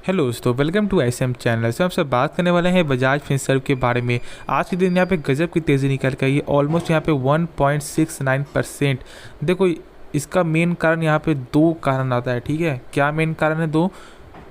Hello दोस्तों, welcome to SM channel. से आपसे बात करने वाले हैं बजाज फिनसर्व के बारे में। आज के दिन यहाँ पे गजब की तेज़ी निकल के आई है, ऑलमोस्ट यहाँ पे 1.69%। देखो, इसका मेन कारण यहाँ पे दो कारण आता है। ठीक है, क्या मेन कारण है? दो।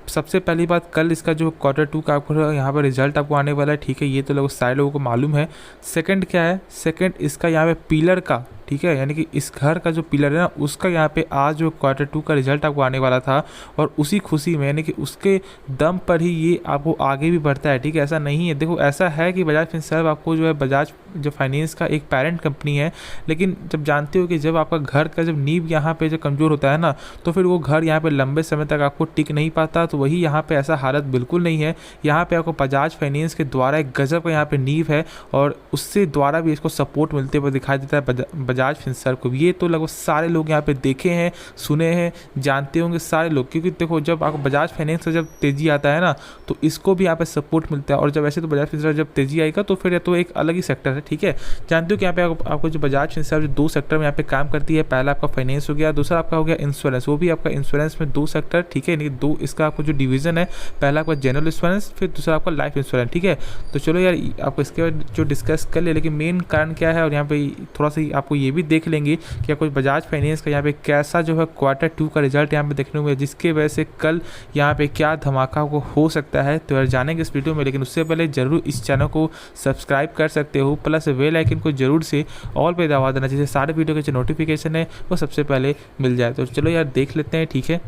सबसे पहली बात, कल इसका जो Q2 का आपको यहाँ पर रिजल्ट आपको आने वाला है। ठीक है, ये तो लोग सारे लोगों को मालूम है। सेकंड क्या है? सेकंड इसका यहाँ पे पिलर का, ठीक है, यानी कि इस घर का जो पिलर है ना, उसका यहाँ पे आज जो Q2 का रिजल्ट आपको आने वाला था, और उसी खुशी में, यानी कि उसके दम पर ही ये आपको आगे भी बढ़ता है। ठीक है, ऐसा नहीं है। देखो, ऐसा है कि बजाज फिनसर्व आपको जो है, बजाज जो फाइनेंस का एक पेरेंट कंपनी है, लेकिन जब जानते हो कि जब आपका घर का जब नींव यहाँ पे जो कमज़ोर होता है ना, तो फिर वो घर यहाँ पे लंबे समय तक आपको टिक नहीं पाता। तो वही यहाँ पे ऐसा हालत बिल्कुल नहीं है। यहाँ पे आपको बजाज फाइनेंस के द्वारा एक गजब का यहाँ पे नींव है, और उससे द्वारा भी इसको सपोर्ट मिलते हुए दिखाई देता है बजाज फिनसर्व को। ये तो लगभग सारे लोग यहाँ पे देखे हैं, सुने हैं, जानते होंगे सारे लोग, क्योंकि देखो, जब आपको बजाज फाइनेंस का जब तेज़ी आता है ना, तो इसको भी यहाँ पे सपोर्ट मिलता है। और जब ऐसे तो बजाज फिनसर्व जब तेज़ी आएगा तो फिर तो एक अलग ही सेक्टर है। ठीक है, जानते हो कि यहाँ पे आपको जो बजाज फिनसर्व दो सेक्टर में यहाँ पे काम करती है। पहला आपका फाइनेंस हो गया, दूसरा आपका हो गया इंश्योरेंस। वो भी आपका इंश्योरेंस में दो सेक्टर, ठीक है, दो इसका आपको जो डिवीजन है, पहला आपका जनरल इंश्योरेंस, फिर दूसरा आपका लाइफ इंश्योरेंस। ठीक है, तो चलो यार, आपको इसके बाद जो डिस्कस कर ले, लेकिन मेन कारण क्या है, और यहाँ पे थोड़ा सा आपको ये भी देख लेंगे कि आपको बजाज फाइनेंस का यहाँ पे कैसा जो है Q2 का रिजल्ट यहाँ पे देखने को मिला, जिसके वजह से कल यहाँ पे क्या धमाका को हो सकता है। तो यार जानेंगे इस वीडियो में, लेकिन उससे पहले जरूर इस चैनल को सब्सक्राइब कर सकते हो, प्लस बेल आइकन को जरूर से ऑल पे दबा देना, जिससे सारे वीडियो के जो नोटिफिकेशन है वो सबसे पहले मिल जाए। तो चलो यार देख लेते हैं। ठीक है,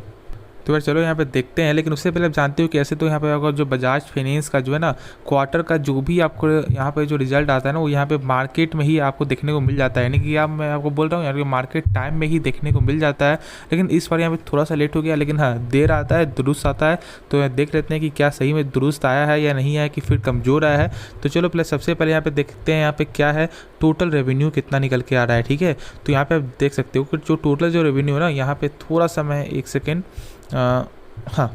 तो यार चलो यहाँ पे देखते हैं, लेकिन उससे पहले आप जानते हो कि ऐसे तो यहाँ पे अगर जो बजाज फाइनेंस का जो है ना, क्वार्टर का जो भी आपको यहाँ पे जो रिजल्ट आता है ना, वो यहाँ पे मार्केट में ही आपको देखने को मिल जाता है। यानी कि मैं आपको बोल रहा हूँ यार, मार्केट टाइम में ही देखने को मिल जाता है। लेकिन इस बार यहाँ पे थोड़ा सा लेट हो गया, लेकिन हाँ, देर आता है दुरुस्त आता है। तो देख लेते हैं कि क्या सही में दुरुस्त आया है या नहीं आया, कि फिर कमज़ोर आया है। तो चलो प्लस सबसे पहले यहाँ पे देखते हैं यहाँ पे क्या है, टोटल रेवेन्यू कितना निकल के आ रहा है। ठीक है, तो यहाँ पे आप देख सकते हो कि जो टोटल जो रेवेन्यू है ना, यहाँ पे थोड़ा सा मैं एक सेकेंड, हाँ,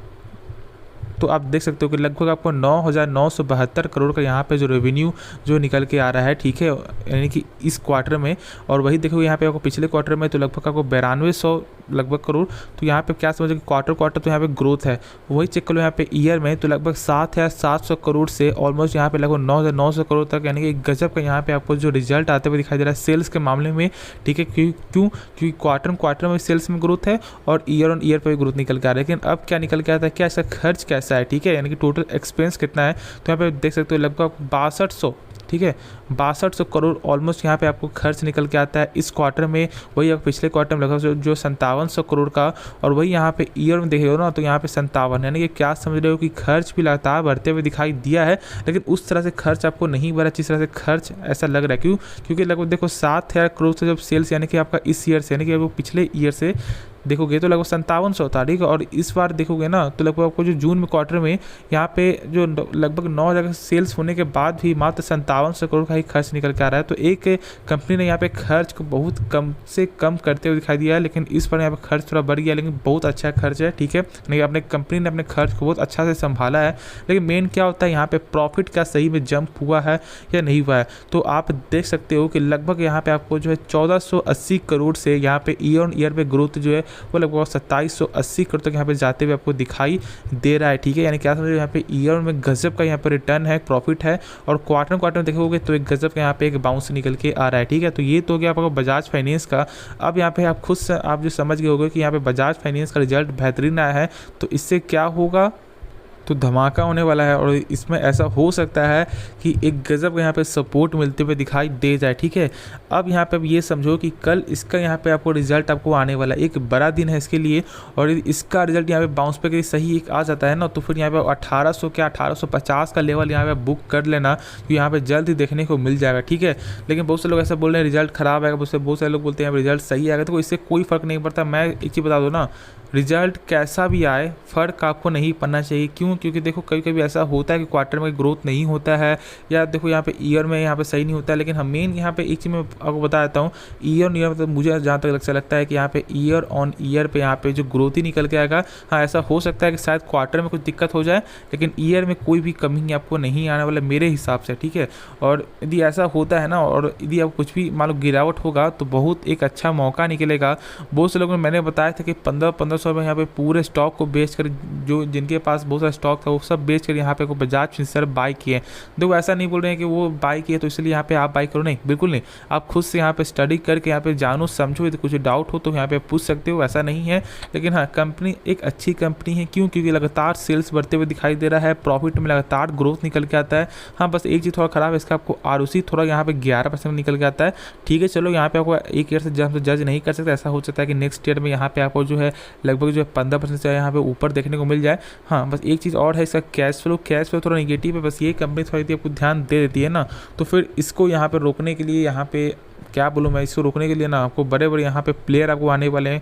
तो आप देख सकते हो कि लगभग आपको 9,972 करोड़ का यहाँ पे जो रेवेन्यू जो निकल के आ रहा है। ठीक है, यानी कि इस क्वार्टर में। और वही देखो यहाँ पे आपको पिछले क्वार्टर में तो लगभग आपको 9200 लगभग करोड़। तो यहाँ पे क्या समझो कि क्वार्टर तो यहाँ पे ग्रोथ है। वही चेक कर लो यहाँ पे ईयर में, तो लगभग 7,700 करोड़ से ऑलमोस्ट यहाँ पे लगभग 9,900 करोड़ तक, यानी कि गजब का यहाँ पे आपको जो रिजल्ट आते हुए दिखाई दे रहा है सेल्स के मामले में। ठीक है, क्योंकि क्वार्टर में सेल्स में ग्रोथ है, और ईयर ऑन ईयर पर भी ग्रोथ निकल के आ रहा है। लेकिन अब क्या निकल के आता है, क्या इसका खर्च कैसा है? ठीक है, यानी कि टोटल एक्सपेंस कितना है, तो यहाँ पे देख सकते हो लगभग 6200, ठीक है, 6200 करोड़ ऑलमोस्ट यहाँ पे आपको खर्च निकल के आता है इस क्वार्टर में। वही आप पिछले क्वार्टर में लगभग जो 5700 करोड़ का, और वही यहाँ पे ईयर में देखे हो ना, तो यहाँ पे 57, यानी कि क्या समझ रहे हो कि खर्च भी लगातार बढ़ते हुए दिखाई दिया है, लेकिन उस तरह से खर्च आपको नहीं बढ़ा जिस तरह से खर्च ऐसा लग रहा है। क्योंकि लगभग देखो 7,000 करोड़ से जब सेल्स, यानी कि आपका इस ईयर से, यानी कि पिछले ईयर से देखोगे तो लगभग 5700 था। ठीक है, और इस बार देखोगे ना, तो लगभग आपको जो जून में क्वार्टर में यहाँ पे जो लगभग 9,000 सेल्स होने के बाद भी मात्र 5700 करोड़ का ही खर्च निकल के आ रहा है। तो एक कंपनी ने यहाँ पे खर्च को बहुत कम से कम करते हुए दिखाई दिया है, लेकिन इस बार यहाँ पे खर्च थोड़ा बढ़ गया, लेकिन बहुत अच्छा खर्च है। ठीक है, नहीं, अपने कंपनी ने अपने खर्च को बहुत अच्छा से संभाला है। लेकिन मेन क्या होता है, यहाँ पे प्रॉफिट का सही में जंप हुआ है या नहीं हुआ है। तो आप देख सकते हो कि लगभग यहाँ पे आपको जो है 1480 करोड़ से यहाँ पे ईयर ऑन ईयर पे ग्रोथ जो है वो लगभग 2780 करोड़ तक यहाँ पे जाते हुए आपको दिखाई दे रहा है। ठीक है, यानी क्या समझ रहे हो, यहाँ पे ईयर में गजब का यहाँ पे रिटर्न है, प्रॉफिट है, और क्वार्टर में देखोगे तो एक गजब का यहाँ पे एक बाउंस निकल के आ रहा है। ठीक है, तो ये तो हो गया आपको बजाज फाइनेंस का। अब यहाँ पे आप खुद से आप जो समझ गए होंगे कि यहाँ पे बजाज फाइनेंस का रिजल्ट बेहतरीन आया है, तो इससे क्या होगा, तो धमाका होने वाला है। और इसमें ऐसा हो सकता है कि एक गज़ब यहाँ पे सपोर्ट मिलते हुए दिखाई दे जाए। ठीक है, अब यहाँ पे ये समझो कि कल इसका यहाँ पे आपको रिजल्ट आपको आने वाला है, एक बड़ा दिन है इसके लिए। और इसका रिजल्ट यहाँ पे बाउंस पे सही एक आ जाता है ना, तो फिर यहाँ पे 1800 क्या 1850 का लेवल यहाँ पे बुक कर लेना, तो यहाँ पे जल्द ही देखने को मिल जाएगा। ठीक है, लेकिन बहुत से लोग ऐसा बोल रहे हैं रिजल्ट खराब आएगा, बहुत सारे लोग बोलते हैं रिजल्ट सही आएगा, तो इससे कोई फ़र्क नहीं पड़ता। मैं एक चीज़ बता दूँ ना, रिजल्ट कैसा भी आए फ़र्क आपको नहीं पड़ना चाहिए। क्योंकि देखो कभी कभी ऐसा होता है कि क्वार्टर में ग्रोथ नहीं होता है, या देखो यहाँ पे ईयर में यहाँ पे सही नहीं होता है। लेकिन हम मेन यहाँ पे एक चीज़ मैं आपको बता देता हूँ, ईयर ऑन ईयर मतलब मुझे जहाँ तक अच्छा लगता है कि यहाँ पे ईयर ऑन ईयर पे यहाँ पे जो ग्रोथ ही निकल के आएगा। हाँ, ऐसा हो सकता है कि शायद क्वार्टर में कुछ दिक्कत हो जाए, लेकिन ईयर में कोई भी कमी आपको नहीं आने वाला मेरे हिसाब से। ठीक है, और यदि ऐसा होता है ना, और यदि आप कुछ भी मान लो गिरावट होगा, तो बहुत एक अच्छा मौका निकलेगा। बहुत से लोगों ने मैंने बताया था कि 1500 200 में यहाँ पे पूरे स्टॉक को बेच कर, जो जिनके पास बहुत सारा स्टॉक था वो सब बेच कर यहाँ पे को बजाज फिनसर्व बाई किए। देखो ऐसा नहीं बोल रहे हैं कि वो बाई किए तो इसलिए यहाँ पे आप बाई करो, नहीं बिल्कुल नहीं। आप खुद से यहाँ पे स्टडी करके यहाँ पे जानो समझो, यदि कुछ डाउट हो तो यहाँ पे पूछ सकते हो, ऐसा नहीं है। लेकिन हाँ, कंपनी एक अच्छी कंपनी है। क्यों? क्योंकि लगातार सेल्स बढ़ते हुए दिखाई दे रहा है, प्रॉफिट में लगातार ग्रोथ निकल के आता है। हाँ बस एक चीज़ थोड़ा खराब है, इसका आपको ROC थोड़ा यहाँ पे 11% निकल के आता है। ठीक है चलो, यहाँ पे आपको एक ईयर से जज नहीं कर सकते, ऐसा हो सकता है कि नेक्स्ट ईयर में यहाँ पे आपको जो है लगभग जो है 15% से यहाँ पे ऊपर देखने को मिल जाए। हाँ बस एक चीज़ और है, इसका कैश फ्लो थोड़ा निगेटिव है। बस ये कंपनी थोड़ी सी आपको ध्यान दे देती है ना, तो फिर इसको यहाँ पे रोकने के लिए, यहाँ पे क्या बोलूँ मैं, इसको रोकने के लिए ना आपको बड़े बड़े यहाँ पे प्लेयर आपको आने वाले हैं,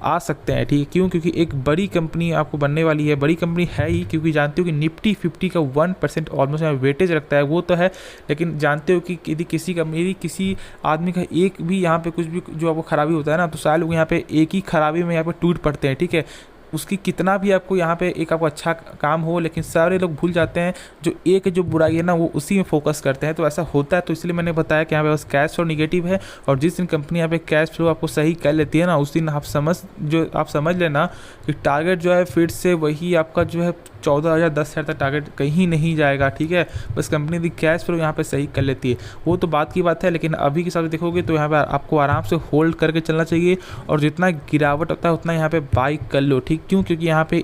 आ सकते हैं। ठीक है, क्यों? क्योंकि एक बड़ी कंपनी आपको बनने वाली है, बड़ी कंपनी है ही, क्योंकि जानते हो कि निफ्टी 50 का 1% ऑलमोस्ट यहाँ वेटेज रखता है, वो तो है। लेकिन जानते हो कि यदि किसी आदमी का एक भी यहाँ पे कुछ भी जो आपको खराबी होता है ना, तो सारे लोग यहाँ पे एक ही खराबी में यहाँ पे टूट पड़ते हैं। ठीक है, उसकी कितना भी आपको यहाँ पे एक आपको अच्छा काम हो, लेकिन सारे लोग भूल जाते हैं जो एक जो बुराई है ना, वो उसी में फोकस करते हैं। तो ऐसा होता है, तो इसलिए मैंने बताया कि यहाँ पे बस कैश फ्लो निगेटिव है, और जिस दिन कंपनी यहाँ पे कैश फ्लो आपको सही कर लेती है ना, उस दिन आप समझ लेना कि टारगेट जो है फिर से वही आपका जो है 14,000 10,000 तक टारगेट कहीं नहीं जाएगा। ठीक है, बस कंपनी की कैश फ्लो यहाँ पे सही कर लेती है, वो तो बात की बात है। लेकिन अभी के हिसाब से देखोगे तो यहाँ पे आपको आराम से होल्ड करके चलना चाहिए, और जितना गिरावट होता है उतना यहाँ पे बाई कर लो। ठीक, क्यों? क्योंकि यहाँ पे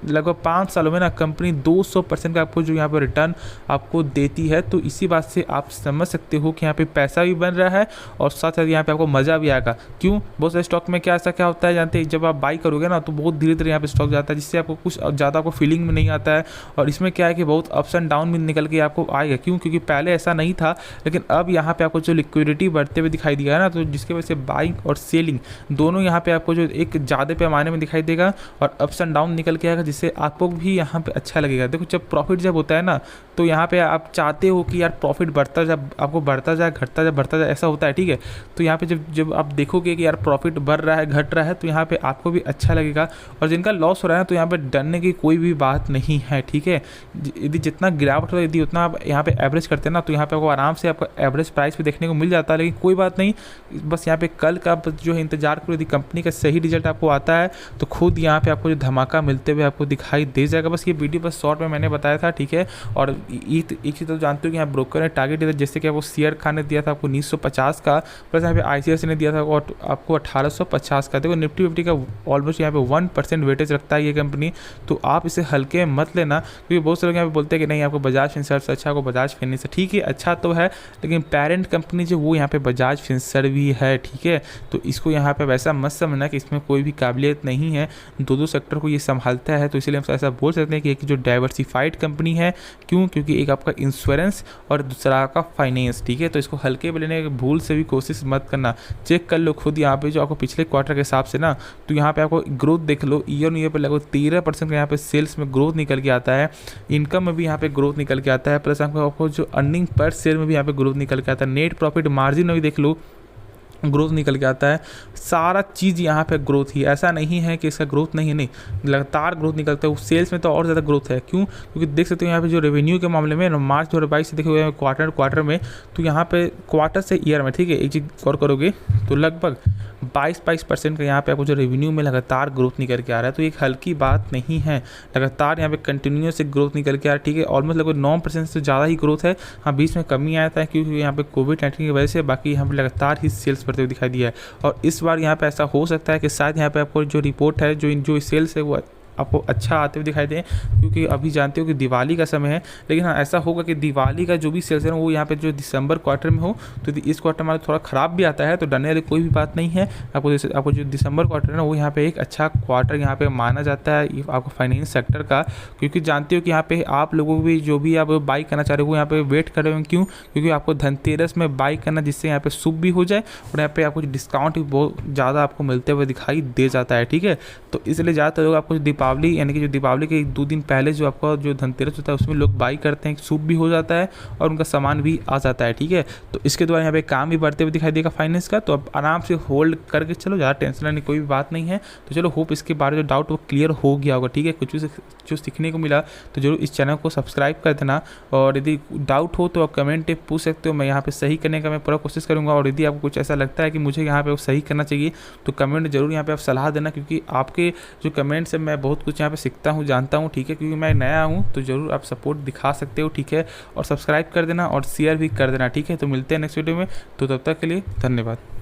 लगभग 5 सालों में ना कंपनी 200% का आपको जो यहाँ पर रिटर्न आपको देती है। तो इसी बात से आप समझ सकते हो कि यहाँ पे पैसा भी बन रहा है, और साथ साथ यहाँ पे आपको मज़ा भी आएगा। क्यों? बहुत सारे स्टॉक में क्या होता है जानते हैं, जब आप बाई करोगे ना तो बहुत धीरे धीरे यहाँ पे स्टॉक जाता है, जिससे आपको कुछ ज़्यादा आपको फीलिंग में नहीं आता है। और इसमें क्या है कि बहुत अप्स एंड डाउन भी निकल के आपको आएगा। क्यों? क्योंकि पहले ऐसा नहीं था, लेकिन अब यहाँ पे आपको जो लिक्विडिटी बढ़ते हुए दिखाई दिया है ना, तो जिसकी वजह से बाइंग और सेलिंग दोनों यहाँ पे आपको जो एक ज़्यादा पैमाने में दिखाई देगा, और अप्स एंड डाउन निकल के आएगा, जिससे आपको भी यहाँ पे अच्छा लगेगा। देखो जब प्रॉफिट जब होता है ना, तो यहाँ पे आप चाहते हो कि यार प्रॉफिट बढ़ता जाए, आपको बढ़ता जाए, घटता जाए, बढ़ता जाए, ऐसा होता है। ठीक है, तो यहाँ पे जब आप देखोगे कि यार प्रॉफिट बढ़ रहा है, घट रहा है, तो यहाँ पे आपको भी अच्छा लगेगा। और जिनका लॉस हो रहा है तो यहाँ पे डरने की कोई भी बात नहीं है। ठीक है, यदि जितना गिरावट हो, यदि उतना आप यहाँ पे एवरेज करते हैं ना, तो यहाँ पे आपको आराम से आपको एवरेज प्राइस भी देखने को मिल जाता है। लेकिन कोई बात नहीं, बस यहाँ पे कल का जो है इंतजार करो, यदि कंपनी का सही रिजल्ट आपको आता है तो खुद यहाँ पे आपको जो धमाका मिलते हुए आपको दिखाई दे जाएगा। बस ये वीडियो बस शॉर्ट में मैंने बताया था। ठीक है, और एक चीज़ तो जानते हो कि यहाँ ब्रोकर ने टारगेट दिया था, जैसे कि वो शेयर खान ने दिया था आपको 1950 का, प्लस यहाँ पे ICICI ने दिया था और आपको 1850 का। देखो निफ्टी 50 का ऑलमोस्ट यहाँ पे 1% वेटेज रखता है ये कंपनी, तो आप इसे हल्के मत लेना। क्योंकि बहुत से लोग यहाँ पे बोलते हैं कि नहीं आपको बजाज फिनसर्व से अच्छा, आपको बजाज फिनसर्व से। ठीक है, अच्छा तो है, लेकिन पेरेंट कंपनी जो वो यहाँ पे बजाज फिनसर्व भी है। ठीक है, तो इसको यहाँ पे वैसा मत समझना कि इसमें कोई भी काबिलियत नहीं है, दो सेक्टर को ये संभालता है। तो इसलिए हम ऐसा बोल सकते हैं कि एक जो डाइवर्सिफाइड कंपनी है। क्यों? क्योंकि एक आपका इंश्योरेंस और दूसरा आपका फाइनेंस। ठीक है, तो इसको हल्के में लेने की भूल से भी कोशिश मत करना। चेक कर लो खुद यहाँ पे जो आपको पिछले क्वार्टर के हिसाब से ना, तो यहाँ पे आपको ग्रोथ देख लो, ईयर ऑन ईयर पे लगभग 13% का यहाँ पे सेल्स में ग्रोथ निकल के आता है, इनकम में भी यहाँ पे ग्रोथ निकल के आता है, प्लस आपको जो अर्निंग पर शेयर में भी यहाँ पे ग्रोथ निकल के आता है, नेट प्रॉफिट मार्जिन में भी देख लो ग्रोथ निकल के आता है। सारा चीज़ यहाँ पे ग्रोथ ही, ऐसा नहीं है कि इसका ग्रोथ नहीं है, नहीं, लगातार ग्रोथ निकलता है। सेल्स में तो और ज़्यादा ग्रोथ है। क्यों? क्योंकि देख सकते हो यहाँ पे जो रेवेन्यू के मामले में मार्च 2022 से देखे हुए क्वार्टर में, तो यहाँ पे क्वार्टर से ईयर में, ठीक है, एक चीज़ और करोगे तो लगभग 22% का यहाँ पे आपको जो रेवेन्यू में लगातार ग्रोथ निकल के आ रहा है। तो एक हल्की बात नहीं है, लगातार यहाँ पे कंटिन्यूस से ग्रोथ निकल के आ रहा है। ठीक है, ऑलमोस्ट लगभग 9% से ज़्यादा ही ग्रोथ है। हाँ, बीच में कमी आया था क्योंकि यहाँ पे कोविड-19 की वजह से, बाकी यहाँ पे लगातार ही सेल्स बढ़ते हुए दिखाई दिया है। और इस बार यहाँ पे ऐसा हो सकता है कि शायद यहाँ पे आपको जो रिपोर्ट है, जो सेल्स है, वो आपको अच्छा आते हुए दिखाई दें, क्योंकि अभी जानते हो कि दिवाली का समय है। लेकिन हाँ, ऐसा होगा कि दिवाली का जो भी सेल्स है वो यहाँ पे जो दिसंबर क्वार्टर में हो, तो इस क्वार्टर में थोड़ा ख़राब भी आता है, तो डरने वाली कोई भी बात नहीं है। आपको जो दिसंबर क्वार्टर है ना, वो यहाँ पे एक अच्छा क्वार्टर यहाँ पे माना जाता है आपको फाइनेंस सेक्टर का, क्योंकि जानते हो कि यहाँ पे आप लोगों को भी जो भी आप बाई करना चाह रहे हो यहाँ पे वेट कर रहे हो। क्यों? क्योंकि आपको धनतेरस में बाई करना, जिससे यहाँ पे शुभ भी हो जाए और यहाँ पे आपको डिस्काउंट भी बहुत ज़्यादा आपको मिलते हुए दिखाई दे जाता है। ठीक है, तो इसलिए ज़्यादातर लोग आपको दीपावली यानी कि जो दीपावली के 2 दिन पहले जो आपका जो धनतेरस होता है उसमें लोग बाई करते हैं, शुभ भी हो जाता है और उनका सामान भी आ जाता है, ठीक है। तो इसके द्वारा यहाँ पे काम भी बढ़ते हुए दिखाई देगा फाइनेंस का। तो अब आराम से होल्ड करके चलो, ज़्यादा टेंशन लेने की कोई भी बात नहीं है। तो चलो होप इसके बारे में जो डाउट वो क्लियर हो गया होगा, ठीक है। कुछ भी जो सीखने को मिला तो जरूर इस चैनल को सब्सक्राइब कर देना, और यदि डाउट हो तो आप कमेंट पे पूछ सकते हो, मैं यहाँ पे सही करने का मैं पूरा कोशिश करूँगा। और यदि आपको कुछ ऐसा लगता है कि मुझे यहाँ पे वो सही करना चाहिए तो कमेंट जरूर यहाँ पे आप सलाह देना, क्योंकि आपके जो कमेंट से मैं बहुत कुछ यहाँ पे सीखता हूँ, जानता हूँ, ठीक है। क्योंकि मैं नया हूँ तो जरूर आप सपोर्ट दिखा सकते हो, ठीक है। और सब्सक्राइब कर देना और शेयर भी कर देना, ठीक है। तो मिलते हैं नेक्स्ट वीडियो में, तो तब तक के लिए धन्यवाद।